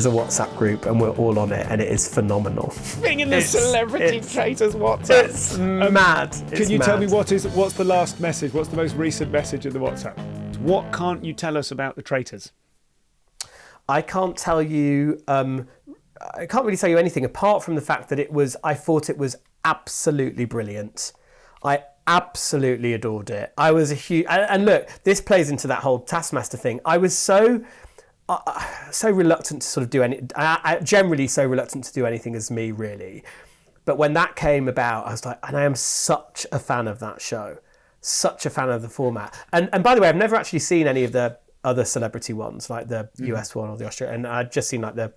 There's a WhatsApp group and we're all on it and it is phenomenal. Being in the Celebrity Traitors WhatsApp. It's mad. Can you tell me what's the last message? What's the most recent message in the WhatsApp? What can't you tell us about the traitors? I can't tell you. I can't really tell you anything apart from the fact that I thought it was absolutely brilliant. I absolutely adored it. I was a huge, and look, this plays into that whole Taskmaster thing. I was so reluctant to sort of do generally so reluctant to do anything as me, really. But when that came about, I was like, and I am such a fan of that show, such a fan of the format. And by the way, I've never actually seen any of the other celebrity ones, like the US one or the Australian, and I've just seen like the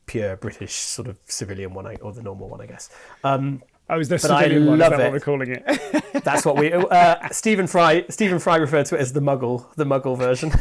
pure British sort of civilian one, or the normal one, I guess. The civilian one, is that what we're calling it? That's what we... Stephen Fry referred to it as the Muggle version,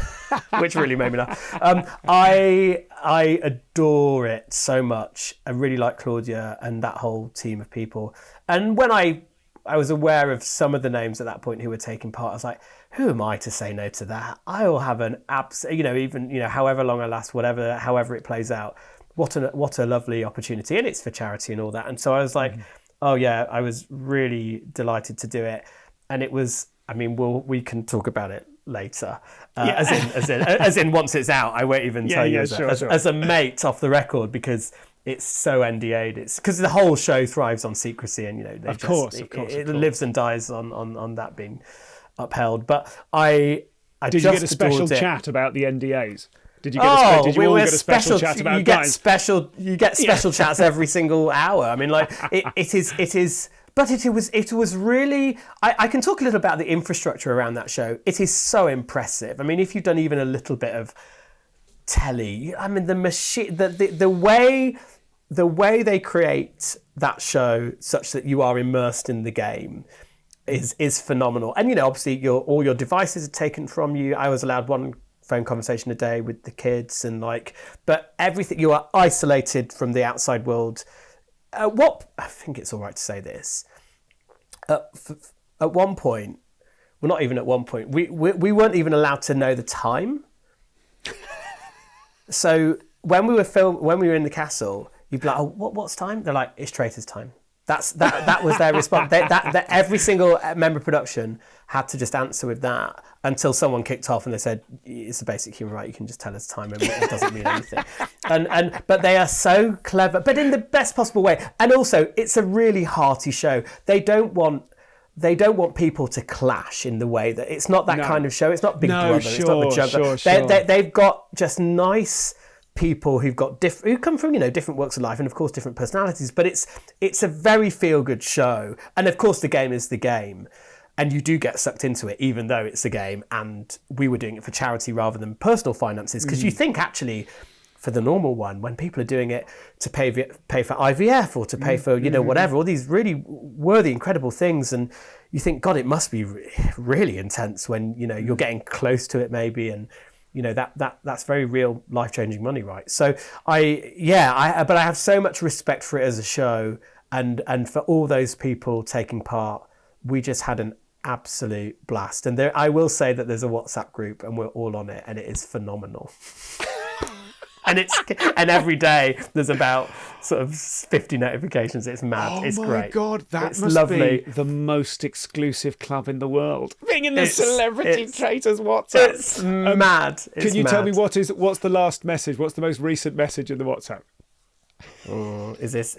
which really made me laugh. I adore it so much. I really like Claudia and that whole team of people. And when I was aware of some of the names at that point who were taking part, I was like, who am I to say no to that? I will have an however long I last, however it plays out. What a lovely opportunity. And it's for charity and all that. And so I was like... Oh yeah, I was really delighted to do it, and it was. I mean, we can talk about it later. As in, once it's out, I won't even tell you as a mate off the record, because it's so NDA'd. It's because the whole show thrives on secrecy, and it lives and dies on that being upheld. But I did you get a special chat about the NDAs? Did you get a special chat about you get special chats every single hour. I mean, like it is. But it was really. I can talk a little about the infrastructure around that show. It is so impressive. I mean, if you've done even a little bit of telly, I mean, the machine, the way they create that show such that you are immersed in the game is phenomenal. And obviously, all your devices are taken from you. I was allowed one phone conversation a day with the kids, and but everything, you are isolated from the outside world. I think it's all right to say this. At one point, well, not even at one point, we weren't even allowed to know the time. So when we were in the castle, you'd be like, "Oh, what's time?" They're like, "It's Traitors time." That was their response. That every single member of production had to just answer with that until someone kicked off and they said, it's a basic human right, you can just tell us time and it doesn't mean anything. But they are so clever, but in the best possible way. And also, it's a really hearty show. They don't want people to clash in the way that it's not that kind of show. It's not Big Brother. It's not the Joker. They've got just nice people who come from different walks of life and of course different personalities, but it's a very feel good show. And of course the game is the game, and you do get sucked into it even though it's a game. And we were doing it for charity rather than personal finances, because you think actually for the normal one, when people are doing it to pay for IVF or to pay for whatever, all these really worthy, incredible things, and you think, God, it must be really intense when you're getting close to it maybe, and that's very real, life-changing money, right? So but I have so much respect for it as a show, and for all those people taking part. We just had an absolute blast. And I will say that there's a WhatsApp group and we're all on it, and it is phenomenal. and every day there's about sort of 50 notifications. It's mad. It's great. Oh my God, that must be the most exclusive club in the world. Being in the Celebrity Traitors WhatsApp. It's mad. Can you tell me what's the last message? What's the most recent message in the WhatsApp? Is this?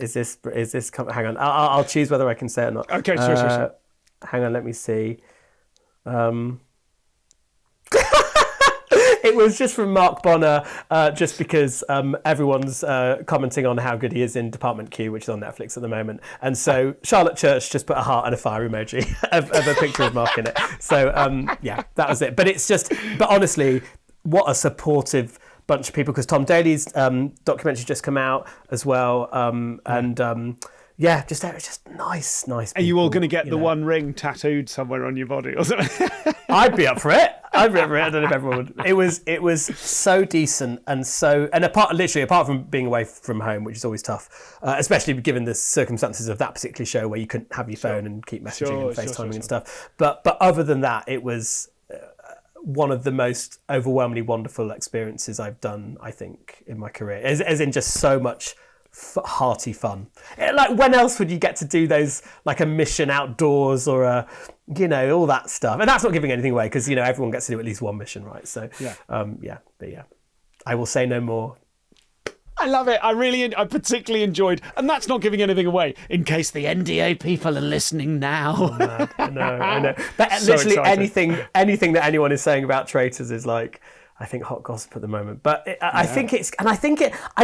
Hang on. I'll choose whether I can say it or not. Okay, sure. Hang on, let me see. It was just from Mark Bonner, just because everyone's commenting on how good he is in Department Q, which is on Netflix at the moment. And so Charlotte Church just put a heart and a fire emoji of a picture of Mark in it. So, that was it. But honestly, what a supportive bunch of people, because Tom Daley's documentary just come out as well. Just nice people. Are you all going to get the One Ring tattooed somewhere on your body or something? I'd be up for it. I don't know if everyone would. It was so decent and apart from being away from home, which is always tough, especially given the circumstances of that particular show where you couldn't have your phone and keep messaging and FaceTiming and stuff. But other than that, it was one of the most overwhelmingly wonderful experiences I've done, I think, in my career, as in just so much hearty fun. Like, when else would you get to do those, like a mission outdoors or all that stuff? And that's not giving anything away, because everyone gets to do at least one mission, right? So I will say no more. I love it. I particularly enjoyed, and that's not giving anything away, in case the NDA people are listening now. Oh, man. I know. But So literally excited. anything that anyone is saying about Traitors is like, I think, hot gossip at the moment. But I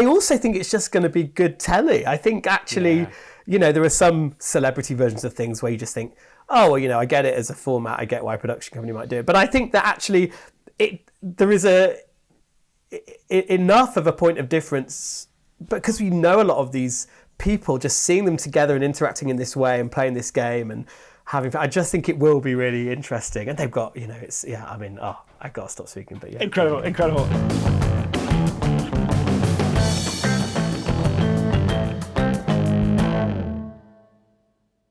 also think it's just going to be good telly. I think actually, there are some celebrity versions of things where you just think, oh, well, I get it as a format. I get why a production company might do it. But I think that actually there is enough of a point of difference, because we know a lot of these people, just seeing them together and interacting in this way and playing this game and having fun. I just think it will be really interesting. And they've got, I've got to stop speaking, but yeah. Incredible.